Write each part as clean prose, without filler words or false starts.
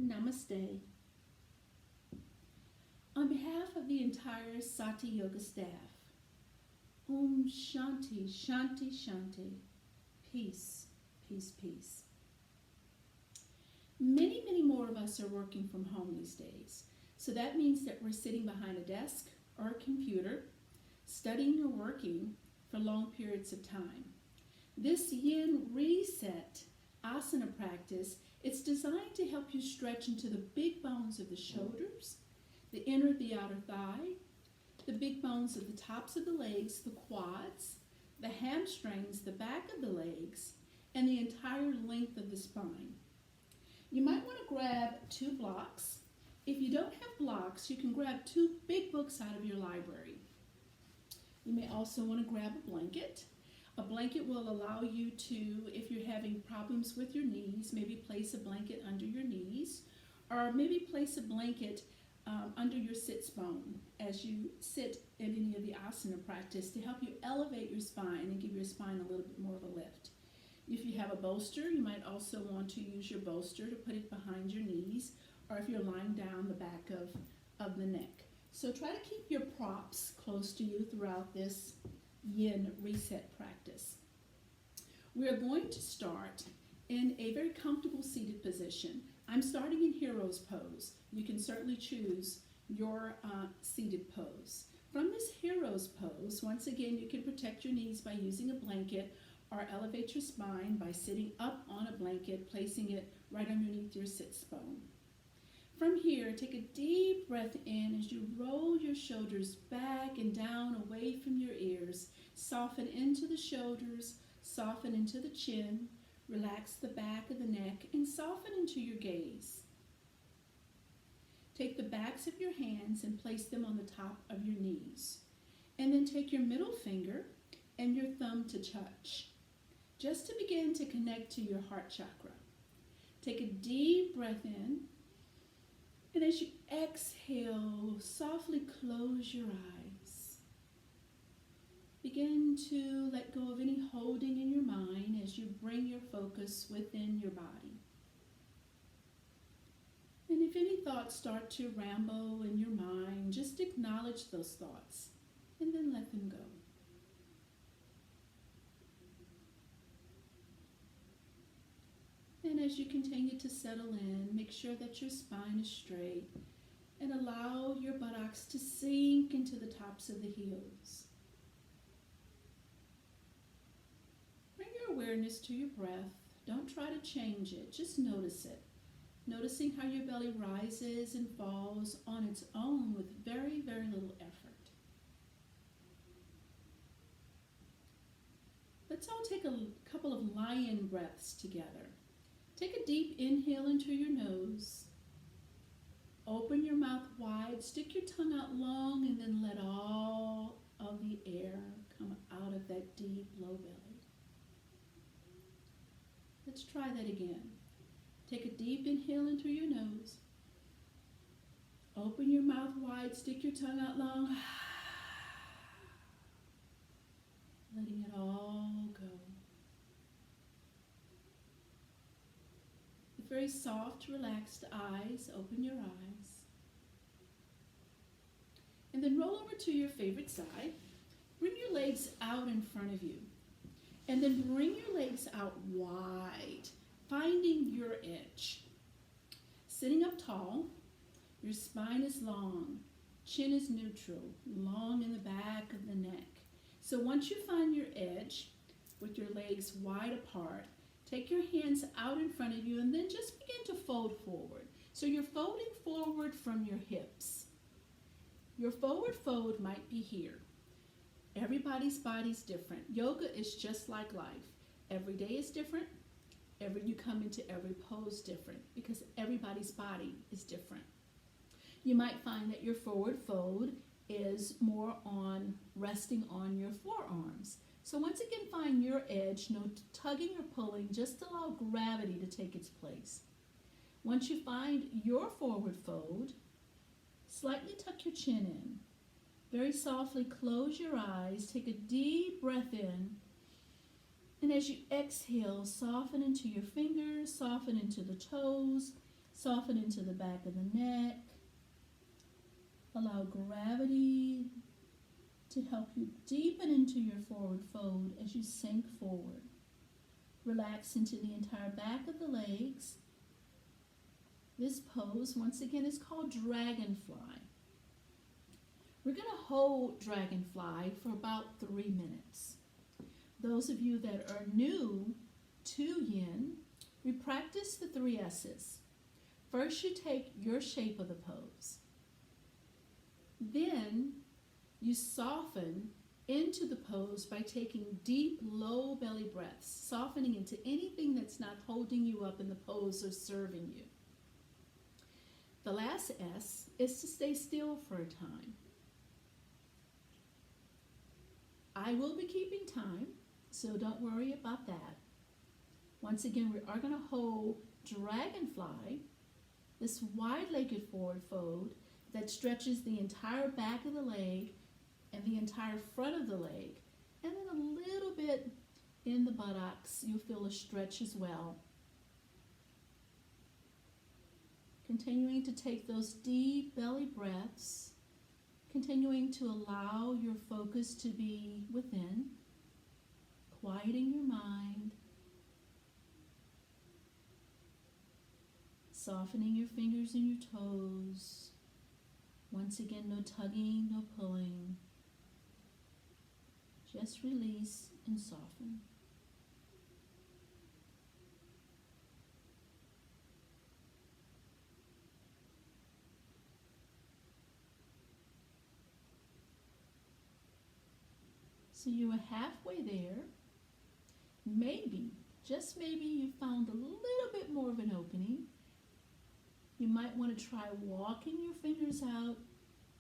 Namaste. On behalf of the entire Sati Yoga staff, Om Shanti, Shanti, Shanti. Peace, peace, peace. Many more of us are working from home these days. So that means that we're sitting behind a desk or a computer, studying or working for long periods of time. This Yin Reset asana practice, it's designed to help you stretch into the big bones of the shoulders, the inner of the outer thigh, the big bones of the tops of the legs, the quads, the hamstrings, the back of the legs, and the entire length of the spine. You might want to grab 2 blocks. If you don't have blocks, you can grab 2 big books out of your library. You may also want to grab a blanket. A blanket will allow you to, if you're having problems with your knees, maybe place a blanket under your knees, or maybe place a blanket under your sits bone as you sit in any of the asana practice to help you elevate your spine and give your spine a little bit more of a lift. If you have a bolster, you might also want to use your bolster to put it behind your knees, or if you're lying down the back of the neck. So try to keep your props close to you throughout this Yin Reset practice. We are going to start in a very comfortable seated position. I'm starting in Hero's Pose. You can certainly choose your seated pose. From this Hero's Pose, once again, you can protect your knees by using a blanket or elevate your spine by sitting up on a blanket, placing it right underneath your sits bone. From here, take a deep breath in as you roll your shoulders back and down away from your ears. Soften into the shoulders, soften into the chin, relax the back of the neck, and soften into your gaze. Take the backs of your hands and place them on the top of your knees. And then take your middle finger and your thumb to touch, just to begin to connect to your heart chakra. Take a deep breath in, and as you exhale, softly close your eyes. Begin to let go of any holding in your mind as you bring your focus within your body. And if any thoughts start to ramble in your mind, just acknowledge those thoughts and then let them go. And as you continue to settle in, make sure that your spine is straight and allow your buttocks to sink into the tops of the heels. Bring your awareness to your breath. Don't try to change it, just notice it. Noticing how your belly rises and falls on its own with very little effort. Let's all take a couple of lion breaths together. Take a deep inhale into your nose. Open your mouth wide, stick your tongue out long, and then let all of the air come out of that deep low belly. Let's try that again. Take a deep inhale into your nose. Open your mouth wide, stick your tongue out long. Letting it all go. With very soft, relaxed eyes, open your eyes. And then roll over to your favorite side. Bring your legs out in front of you. And then bring your legs out wide, finding your edge. Sitting up tall, your spine is long, chin is neutral, long in the back of the neck. So once you find your edge, with your legs wide apart, take your hands out in front of you and then just begin to fold forward. So you're folding forward from your hips. Your forward fold might be here. Everybody's body's different. Yoga is just like life. Every day is different. You come into every pose different because everybody's body is different. You might find that your forward fold is more on resting on your forearms. So once again, find your edge, no tugging or pulling, just allow gravity to take its place. Once you find your forward fold, slightly tuck your chin in. Very softly close your eyes, take a deep breath in, and as you exhale, soften into your fingers, soften into the toes, Soften into the back of the neck. Allow gravity to help you deepen into your forward fold as you sink forward. Relax into the entire back of the legs. This pose, once again, is called Dragonfly. We're going to hold Dragonfly for about 3 minutes. Those of you that are new to Yin, we practice the 3 S's. First, you take your shape of the pose. Then, you soften into the pose by taking deep, low belly breaths, softening into anything that's not holding you up in the pose or serving you. The last S is to stay still for a time. I will be keeping time, so don't worry about that. Once again, we are going to hold Dragonfly, this wide-legged forward fold that stretches the entire back of the leg and the entire front of the leg, and then a little bit in the buttocks. You'll feel a stretch as well. Continuing to take those deep belly breaths, continuing to allow your focus to be within, quieting your mind, softening your fingers and your toes. Once again, no tugging, no pulling. Just release and soften. So you are halfway there. Maybe, just maybe, you found a little bit more of an opening. You might want to try walking your fingers out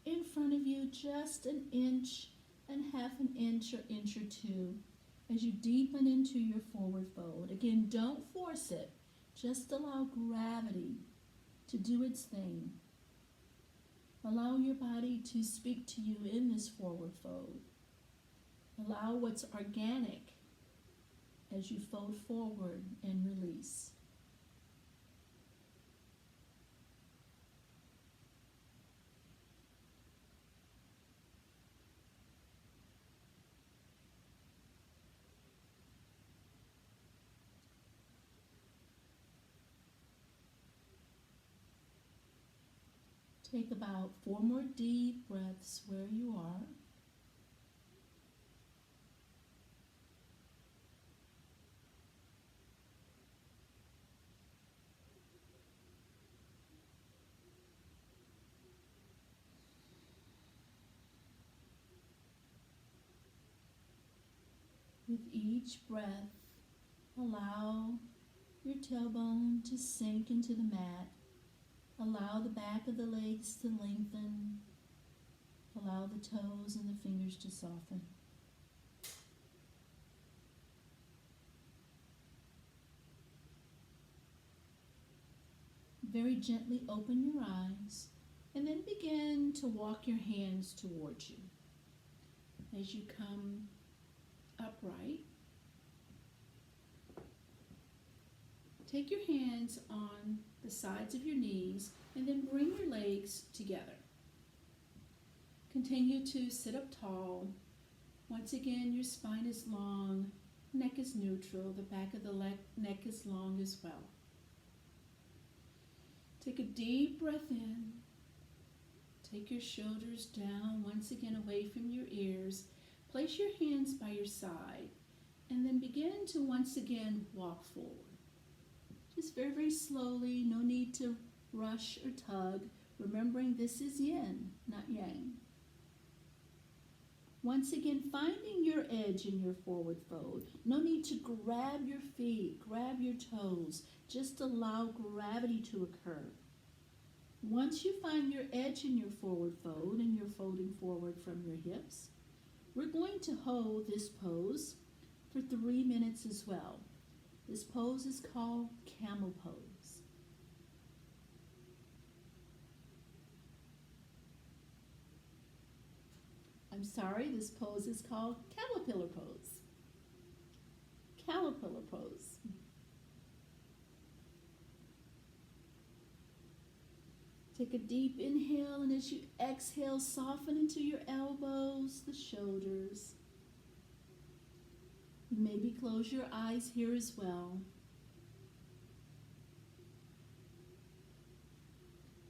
in front of you just an inch and half an inch or inch or two as you deepen into your forward fold. Again, don't force it. Just allow gravity to do its thing. Allow your body to speak to you in this forward fold. Allow what's organic as you fold forward and release. Take about 4 more deep breaths where you are. With each breath, allow your tailbone to sink into the mat. Allow the back of the legs to lengthen. Allow the toes and the fingers to soften. Very gently open your eyes and then begin to walk your hands towards you. As you come upright, take your hands on the sides of your knees and then bring your legs together. Continue to sit up tall. Once again, your spine is long, neck is neutral, the back of the neck is long as well. Take a deep breath in. Take your shoulders down, once again away from your ears. Place your hands by your side and then begin to once again walk forward. Just very, very slowly, no need to rush or tug, remembering this is yin, not yang. Once again, finding your edge in your forward fold. No need to grab your feet, grab your toes. Just allow gravity to occur. Once you find your edge in your forward fold and you're folding forward from your hips, we're going to hold this pose for 3 minutes as well. This pose is called camel pose. I'm sorry, this pose is called caterpillar pose. Caterpillar pose. Take a deep inhale, and as you exhale, soften into your elbows, the shoulders. Maybe close your eyes here as well.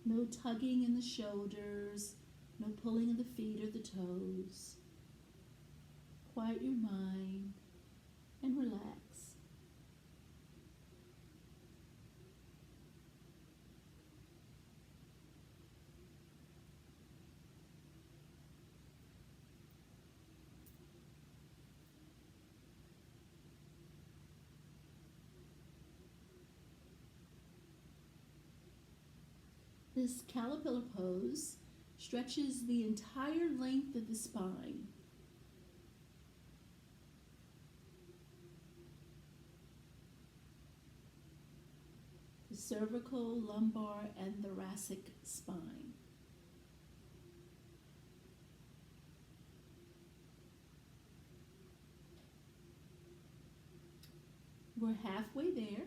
No tugging in the shoulders, no pulling of the feet or the toes. Quiet your mind and relax. This caterpillar pose stretches the entire length of the spine. The cervical, lumbar, and thoracic spine. We're halfway there.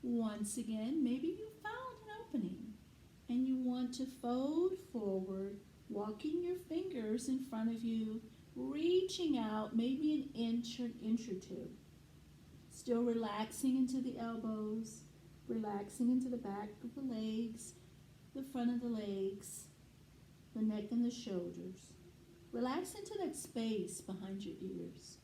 Once again, maybe you found an opening and you want to fold forward, walking your fingers in front of you, reaching out maybe an inch or two. Still relaxing into the elbows, relaxing into the back of the legs, the front of the legs, the neck and the shoulders. Relax into that space behind your ears.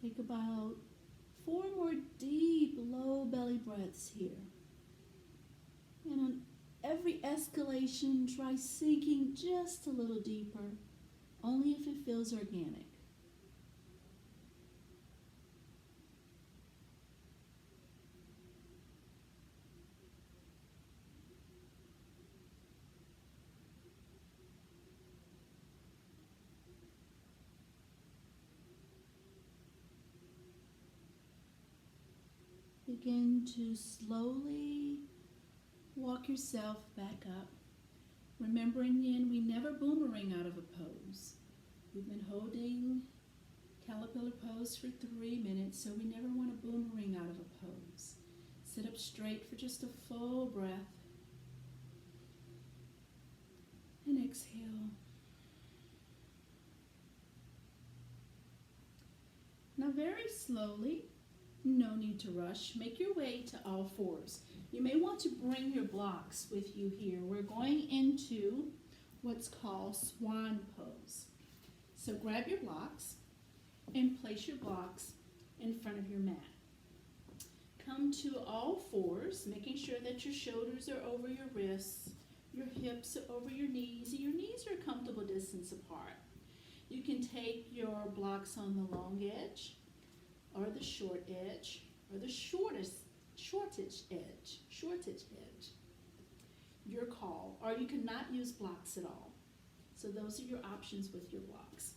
Take about 4 more deep, low belly breaths here. And on every escalation, try sinking just a little deeper, only if it feels organic. Begin to slowly walk yourself back up. Remember in Yin, we never boomerang out of a pose. We've been holding caterpillar pose for 3 minutes, so we never want to boomerang out of a pose. Sit up straight for just a full breath. And exhale. Now very slowly, no need to rush, make your way to all fours. You may want to bring your blocks with you here. We're going into what's called swan pose. So grab your blocks and place your blocks in front of your mat. Come to all fours, making sure that your shoulders are over your wrists, your hips are over your knees, and your knees are a comfortable distance apart. You can take your blocks on the long edge, or the short edge, or the shortest edge. Your call. Or you cannot use blocks at all. So those are your options with your blocks.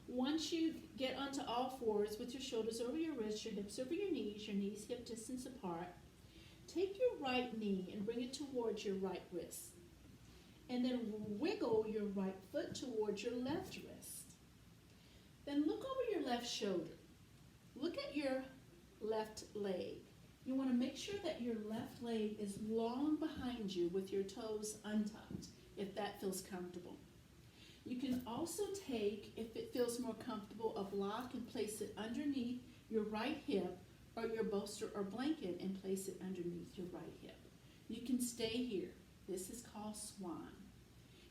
Once you get onto all fours with your shoulders over your wrists, your hips over your knees hip distance apart, take your right knee and bring it towards your right wrist. And then wiggle your right foot towards your left wrist. Then look over your left shoulder. Look at your left leg. You want to make sure that your left leg is long behind you with your toes untucked, if that feels comfortable. You can also take, if it feels more comfortable, a block and place it underneath your right hip, or your bolster or blanket and place it underneath your right hip. You can stay here. This is called swan.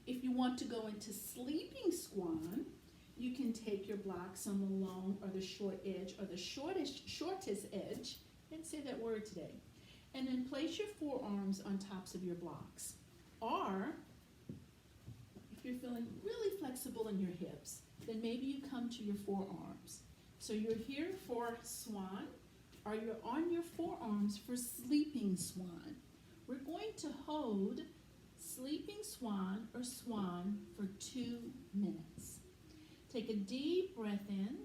If you want to go into sleeping swan, you can take your blocks on the long or the short edge, or the shortest edge, and say that word today, and then place your forearms on tops of your blocks. Or, if you're feeling really flexible in your hips, then maybe you come to your forearms. So you're here for swan, or you're on your forearms for sleeping swan. We're going to hold sleeping swan or swan for 2 minutes. Take a deep breath in,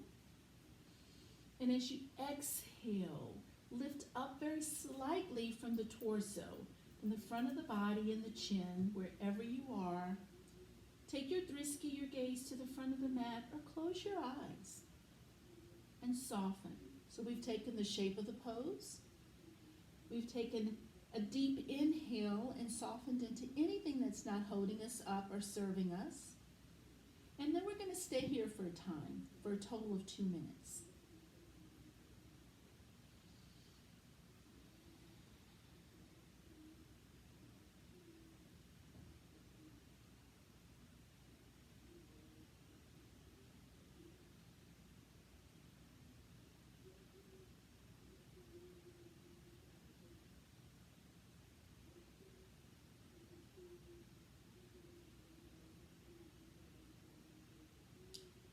and as you exhale, lift up very slightly from the torso, from the front of the body and the chin, wherever you are. Take your drisky, your gaze to the front of the mat, or close your eyes and soften. So we've taken the shape of the pose. We've taken a deep inhale and softened into anything that's not holding us up or serving us. And then we're going to stay here for a time, for a total of 2 minutes.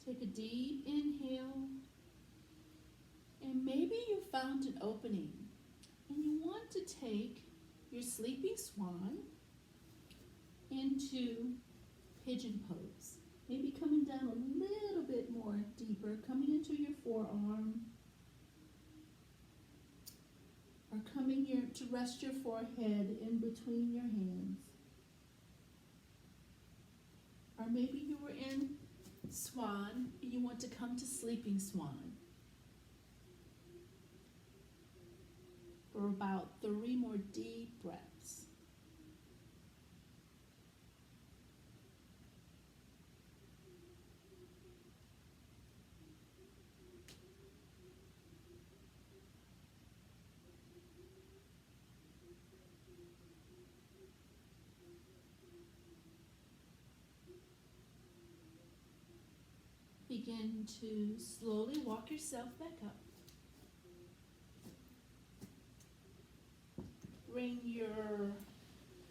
Take a deep inhale, and maybe you found an opening, and you want to take your sleeping swan into pigeon pose. Maybe coming down a little bit more deeper, coming into your forearm, or coming here to rest your forehead in between your hands. Or maybe you were in swan and you want to come to sleeping swan for about 3 more deep breaths. Begin to slowly walk yourself back up. Bring your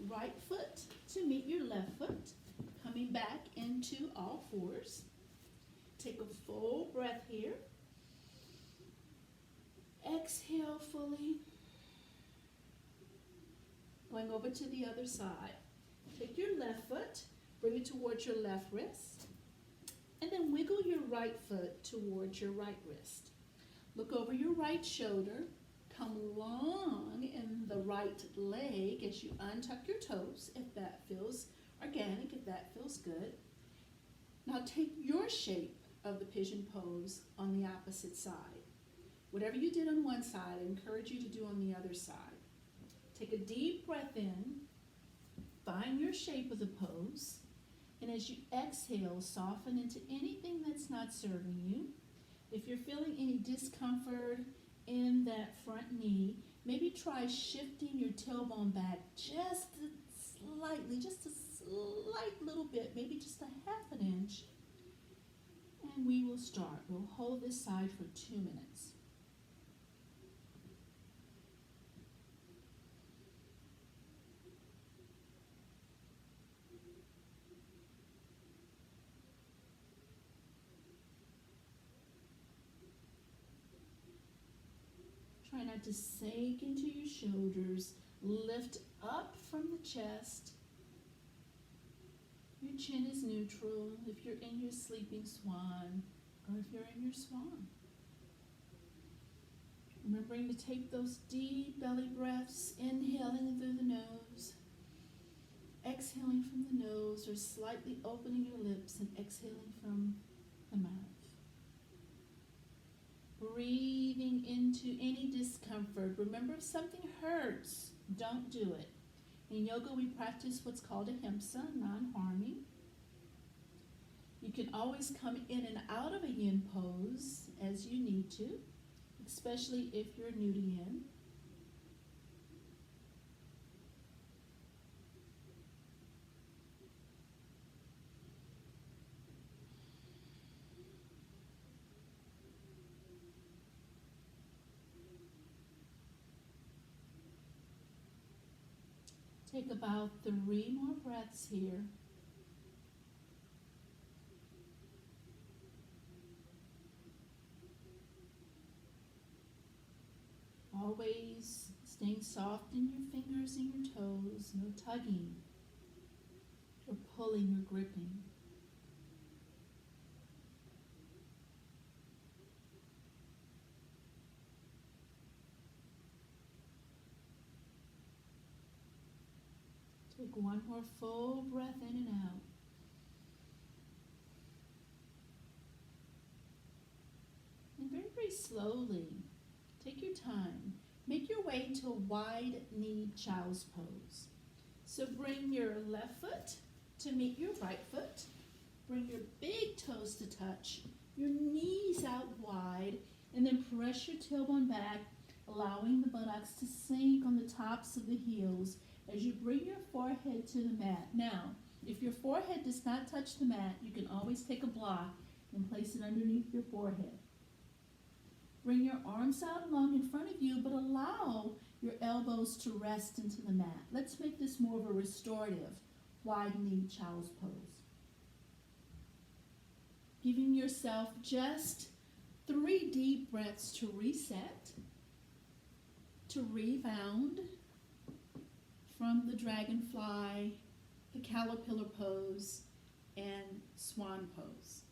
right foot to meet your left foot, coming back into all fours. Take a full breath here. Exhale fully. Going over to the other side. Take your left foot, bring it towards your left wrist, and then wiggle your right foot towards your right wrist. Look over your right shoulder. Come long in the right leg as you untuck your toes, if that feels organic, if that feels good. Now take your shape of the pigeon pose on the opposite side. Whatever you did on one side, I encourage you to do on the other side. Take a deep breath in, find your shape of the pose, and as you exhale, soften into anything that's not serving you. If you're feeling any discomfort in that front knee, maybe try shifting your tailbone back just slightly, just a slight little bit, maybe just a half an inch. And we will start. We'll hold this side for 2 minutes. Try not to sink into your shoulders. Lift up from the chest. Your chin is neutral if you're in your sleeping swan or if you're in your swan. Remembering to take those deep belly breaths, inhaling through the nose, exhaling from the nose, or slightly opening your lips and exhaling from the mouth. Breathing into any discomfort. Remember, if something hurts, don't do it. In yoga, we practice what's called ahimsa, non-harming. You can always come in and out of a yin pose as you need to, especially if you're new to yin. Take about 3 more breaths here. Always staying soft in your fingers and your toes, no tugging. pulling or gripping. Take one more full breath in and out. And very, very slowly, take your time. Make your way to a wide-kneed child's pose. So bring your left foot to meet your right foot. Bring your big toes to touch, your knees out wide, and then press your tailbone back, allowing the buttocks to sink on the tops of the heels as you bring your forehead to the mat. Now, if your forehead does not touch the mat, you can always take a block and place it underneath your forehead. Bring your arms out long in front of you, but allow your elbows to rest into the mat. Let's make this more of a restorative, wide-kneed child's pose. Giving yourself just 3 deep breaths to reset, to rebound from the dragonfly, the caterpillar pose, and swan pose.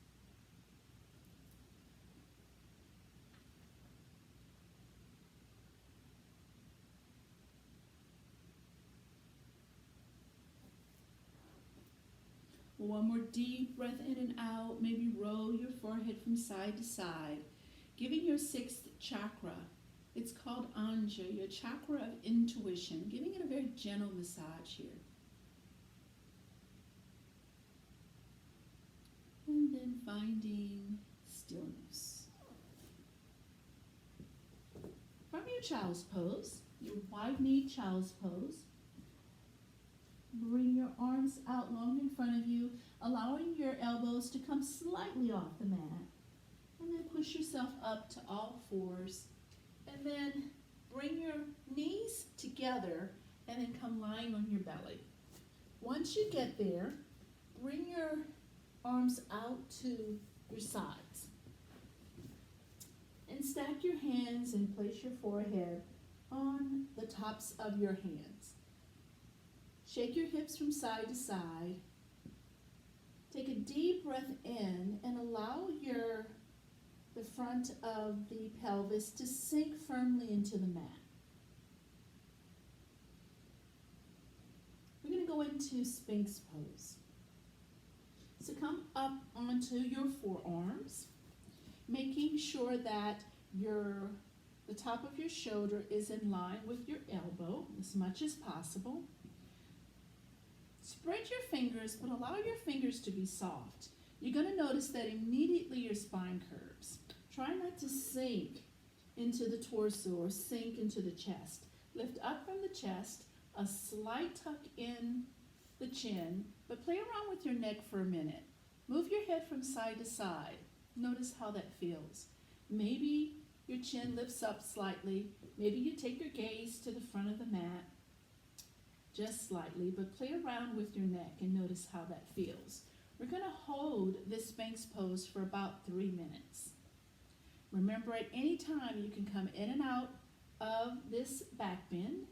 One more deep breath in and out. Maybe roll your forehead from side to side, giving your 6th chakra. It's called Anja, your chakra of intuition, giving it a very gentle massage here. And then finding stillness. From your child's pose, your wide-kneed child's pose, bring your arms out long in front of you, allowing your elbows to come slightly off the mat. And then push yourself up to all fours. And then bring your knees together and then come lying on your belly. Once you get there, bring your arms out to your sides. And stack your hands and place your forehead on the tops of your hands. Shake your hips from side to side. Take a deep breath in and allow the front of the pelvis to sink firmly into the mat. We're going to go into Sphinx pose. So come up onto your forearms, making sure that the top of your shoulder is in line with your elbow as much as possible. Spread your fingers, but allow your fingers to be soft. You're going to notice that immediately your spine curves. Try not to sink into the torso or sink into the chest. Lift up from the chest, a slight tuck in the chin, but play around with your neck for a minute. Move your head from side to side. Notice how that feels. Maybe your chin lifts up slightly. Maybe you take your gaze to the front of the mat. Just slightly, but play around with your neck and notice how that feels. We're going to hold this Sphinx pose for about 3 minutes. Remember, at any time you can come in and out of this back bend.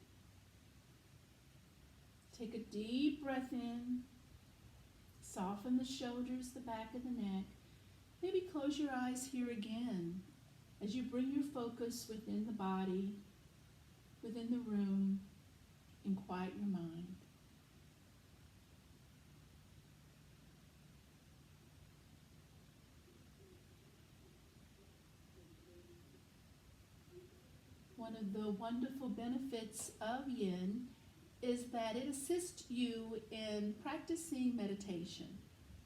Take a deep breath in. Soften the shoulders, the back of the neck. Maybe close your eyes here again as you bring your focus within the body, within the room, and quiet your mind. One of the wonderful benefits of Yin is that it assists you in practicing meditation.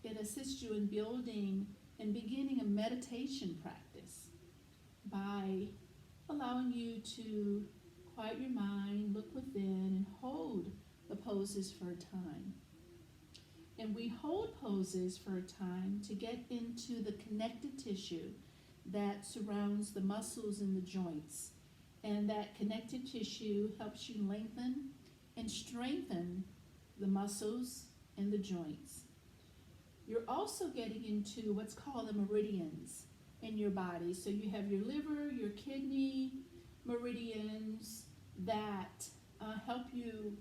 It assists you in building and beginning a meditation practice by allowing you to quiet your mind, look within, and hold the poses for a time. And we hold poses for a time to get into the connective tissue that surrounds the muscles and the joints. And that connective tissue helps you lengthen and strengthen the muscles and the joints. You're also getting into what's called the meridians in your body. So you have your liver, your kidney meridians that help you.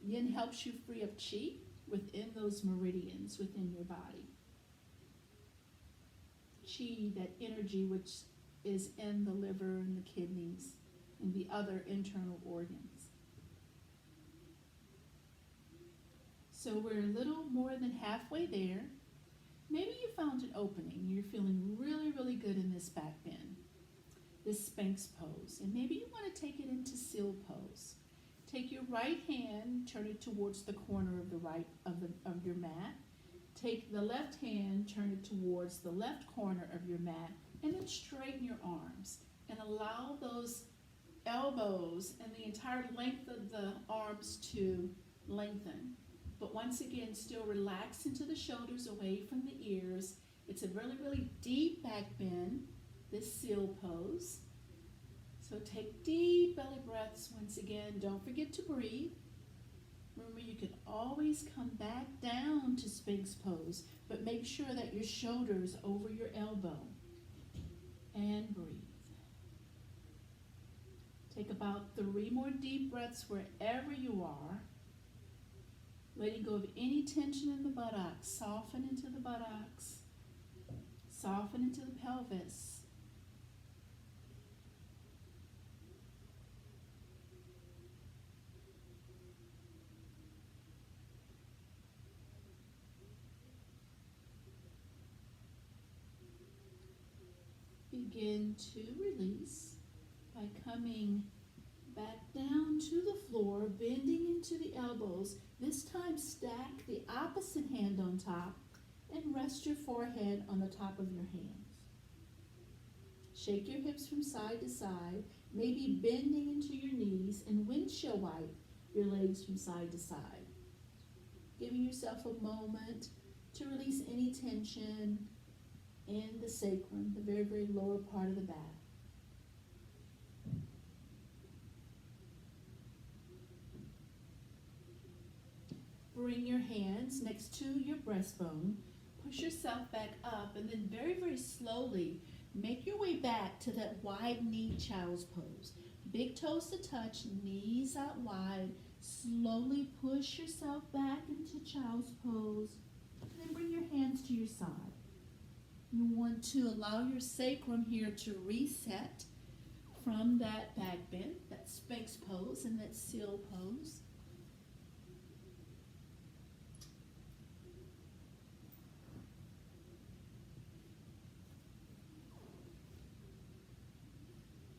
Yin helps you free up qi within those meridians within your body. Chi, that energy which is in the liver and the kidneys and the other internal organs. So we're a little more than halfway there. Maybe you found an opening. You're feeling really, really good in this back bend, this Sphinx pose. And maybe you want to take it into seal pose. Take your right hand, turn it towards the corner of the right of your mat. Take the left hand, turn it towards the left corner of your mat, and then straighten your arms and allow those elbows and the entire length of the arms to lengthen. But once again, still relax into the shoulders, away from the ears. It's a really, really deep back bend, this seal pose. So take deep belly breaths once again. Don't forget to breathe. Remember, you can always come back down to Sphinx pose, but make sure that your shoulder's over your elbow. And breathe. Take about 3 more deep breaths wherever you are. Letting go of any tension in the buttocks. Soften into the buttocks. Soften into the pelvis. Begin to release by coming back down to the floor, bending into the elbows. This time stack the opposite hand on top and rest your forehead on the top of your hands. Shake your hips from side to side, maybe bending into your knees, and windshield wipe your legs from side to side. Giving yourself a moment to release any tension in the sacrum, the very, very lower part of the back. Bring your hands next to your breastbone. Push yourself back up, and then very, very slowly make your way back to that wide knee child's pose. Big toes to touch, knees out wide. Slowly push yourself back into child's pose, and then bring your hands to your side. You want to allow your sacrum here to reset from that back bend, that Sphinx pose and that seal pose.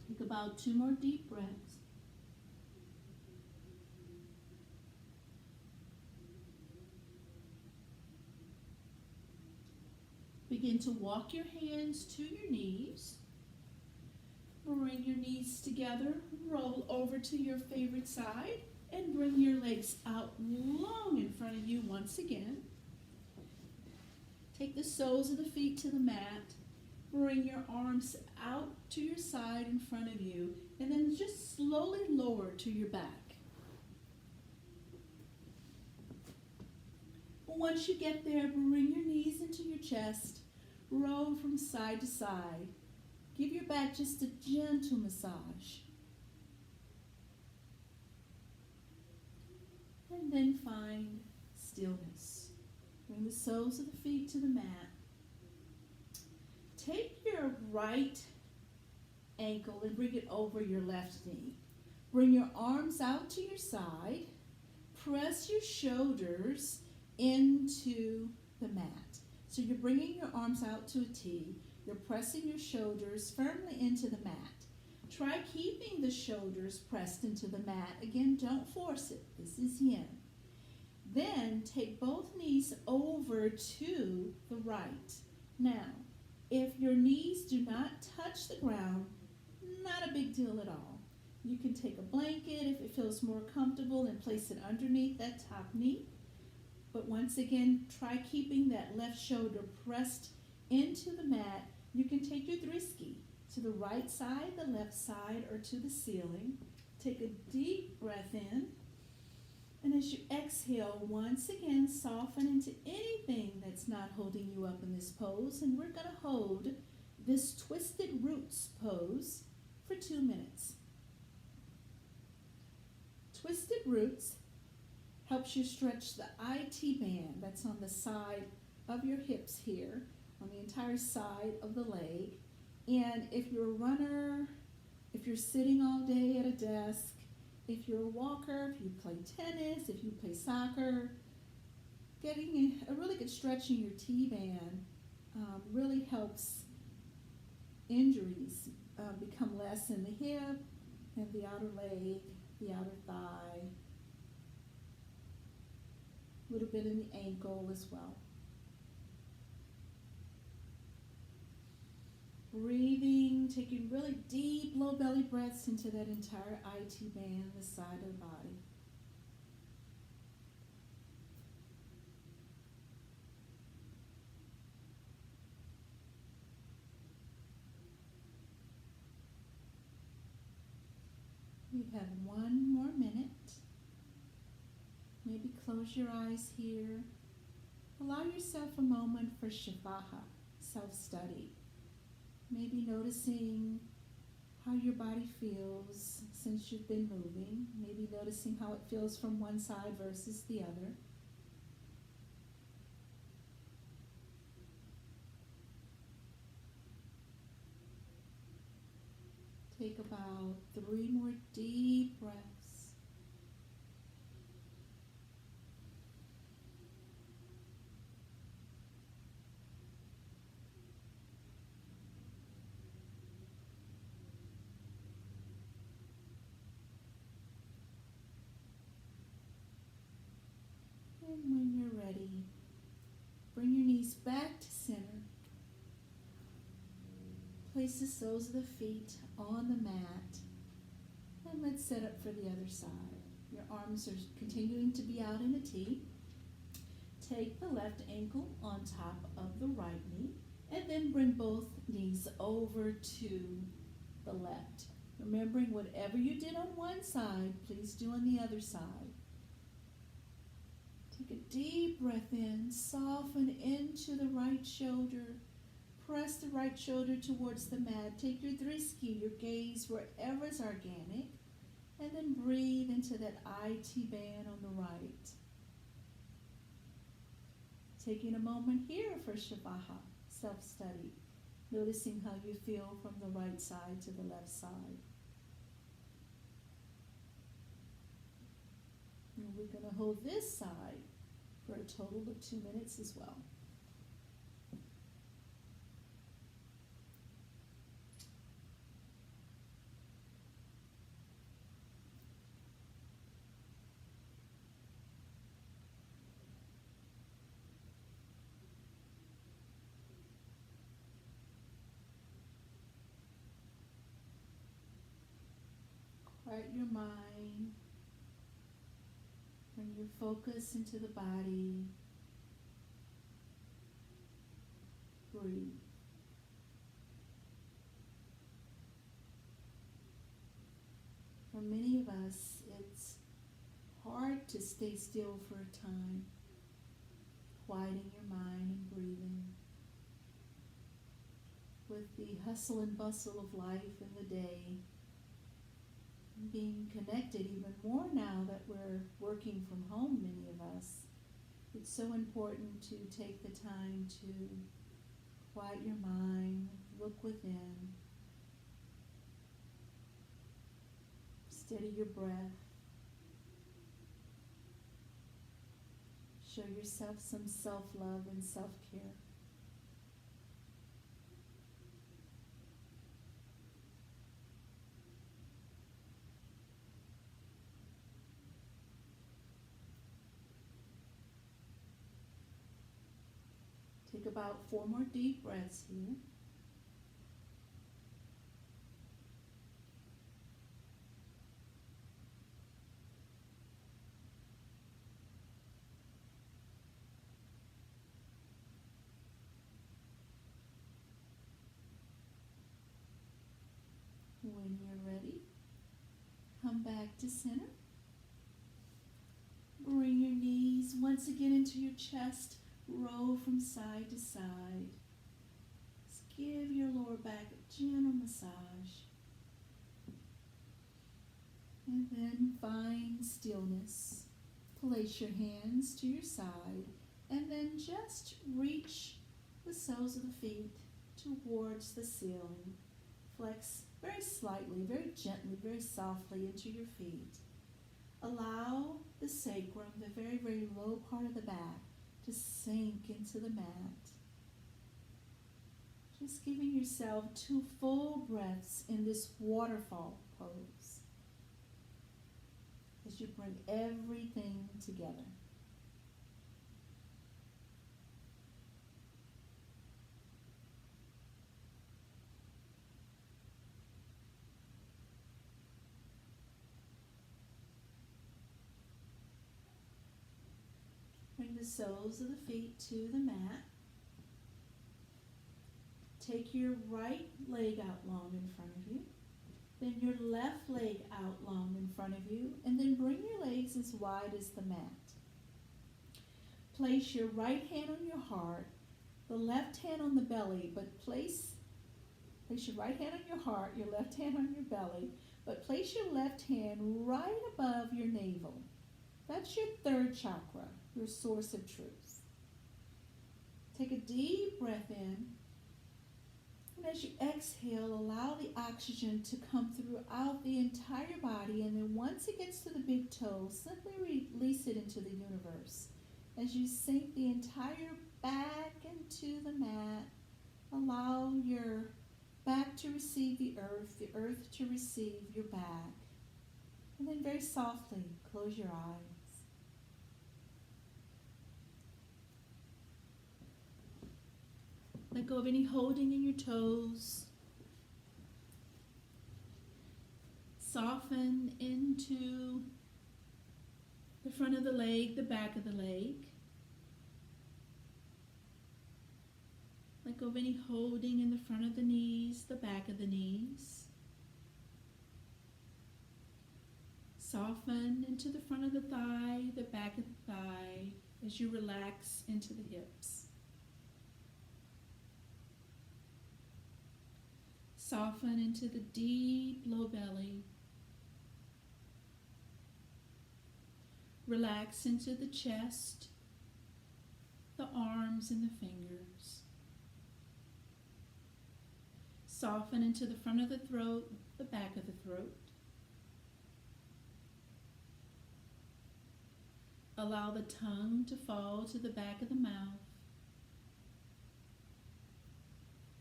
Take about 2 more deep breaths. Begin to walk your hands to your knees. Bring your knees together. Roll over to your favorite side and bring your legs out long in front of you once again. Take the soles of the feet to the mat. Bring your arms out to your side in front of you, and then just slowly lower to your back. Once you get there, bring your knees into your chest. Roll from side to side. Give your back just a gentle massage. And then find stillness. Bring the soles of the feet to the mat. Take your right ankle and bring it over your left knee. Bring your arms out to your side. Press your shoulders into the mat. So you're bringing your arms out to a T. You're pressing your shoulders firmly into the mat. Try keeping the shoulders pressed into the mat. Again, don't force it. This is Yin. Then take both knees over to the right. Now, if your knees do not touch the ground, not a big deal at all. You can take a blanket if it feels more comfortable and place it underneath that top knee. But once again, try keeping that left shoulder pressed into the mat. You can take your driski to the right side, the left side, or to the ceiling. Take a deep breath in. And as you exhale, once again, soften into anything that's not holding you up in this pose. And we're going to hold this twisted roots pose for 2 minutes. Twisted roots helps you stretch the IT band that's on the side of your hips here, on the entire side of the leg. And if you're a runner, if you're sitting all day at a desk, if you're a walker, if you play tennis, if you play soccer, getting a really good stretch in your T-band really helps injuries become less in the hip and the outer leg, the outer thigh, a little bit in the ankle as well. Breathing, taking really deep low belly breaths into that entire IT band, the side of the body. We have 1 more minute. Maybe close your eyes here. Allow yourself a moment for Shivaha, self-study. Maybe noticing how your body feels since you've been moving. Maybe noticing how it feels from one side versus the other. Take about 3 more deep breaths. And when you're ready, bring your knees back to center. Place the soles of the feet on the mat. And let's set up for the other side. Your arms are continuing to be out in a T. Take the left ankle on top of the right knee, and then bring both knees over to the left. Remembering whatever you did on one side, please do on the other side. Take a deep breath in, soften into the right shoulder. Press the right shoulder towards the mat. Take your driski, your gaze wherever is organic, and then breathe into that IT band on the right. Taking a moment here for Shivaha, self-study, noticing how you feel from the right side to the left side. And we're going to hold this side for a total of 2 minutes as well. Quiet your mind. Bring your focus into the body. Breathe. For many of us, it's hard to stay still for a time, quieting your mind and breathing. With the hustle and bustle of life in the day, being connected even more now that we're working from home, many of us, it's so important to take the time to quiet your mind, look within, steady your breath, show yourself some self-love and self-care. Take about 4 more deep breaths here. When you're ready, come back to center. Bring your knees once again into your chest. Roll from side to side. Just give your lower back a gentle massage. And then find stillness. Place your hands to your side and then just reach the soles of the feet towards the ceiling. Flex very slightly, very gently, very softly into your feet. Allow the sacrum, the very, very low part of the back, to sink into the mat. Just giving yourself 2 full breaths in this waterfall pose as you bring everything together. Bring the soles of the feet to the mat. Take your right leg out long in front of you. Then your left leg out long in front of you. And then bring your legs as wide as the mat. Place your right hand on your heart, the left hand on the belly, but place your right hand on your heart, your left hand on your belly, but place your left hand right above your navel. That's your 3rd chakra, your source of truth. Take a deep breath in. And as you exhale, allow the oxygen to come throughout the entire body. And then once it gets to the big toe, simply release it into the universe. As you sink the entire back into the mat, allow your back to receive the earth to receive your back. And then very softly, close your eyes. Let go of any holding in your toes. Soften into the front of the leg, the back of the leg. Let go of any holding in the front of the knees, the back of the knees. Soften into the front of the thigh, the back of the thigh, as you relax into the hips. Soften into the deep low belly. Relax into the chest, the arms and the fingers. Soften into the front of the throat, the back of the throat. Allow the tongue to fall to the back of the mouth.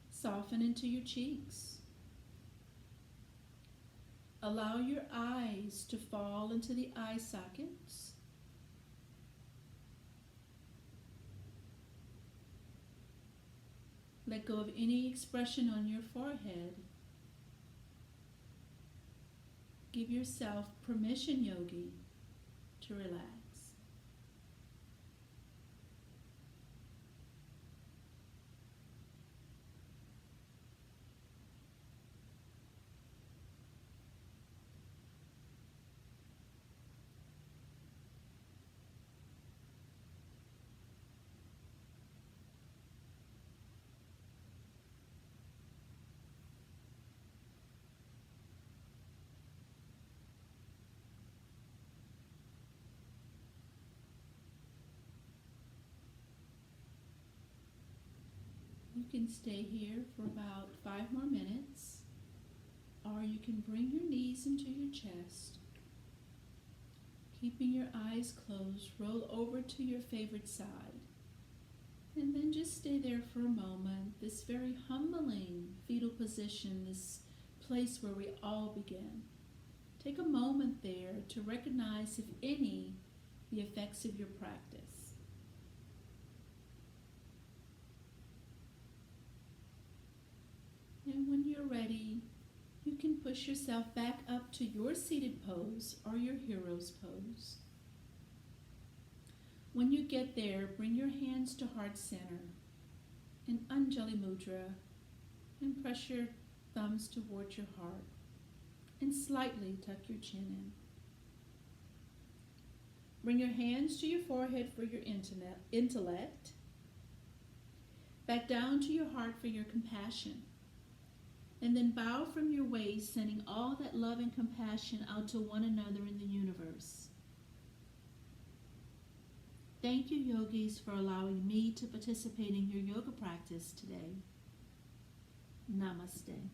Soften into your cheeks. Allow your eyes to fall into the eye sockets. Let go of any expression on your forehead. Give yourself permission, yogi, to relax. You can stay here for about 5 more minutes, or you can bring your knees into your chest. Keeping your eyes closed, roll over to your favorite side, and then just stay there for a moment. This very humbling fetal position, this place where we all begin. Take a moment there to recognize, if any, the effects of your practice. And when you're ready, you can push yourself back up to your seated pose or your hero's pose. When you get there, bring your hands to heart center in Anjali Mudra and press your thumbs towards your heart and slightly tuck your chin in. Bring your hands to your forehead for your intellect. Back down to your heart for your compassion. And then bow from your waist, sending all that love and compassion out to one another in the universe. Thank you, yogis, for allowing me to participate in your yoga practice today. Namaste.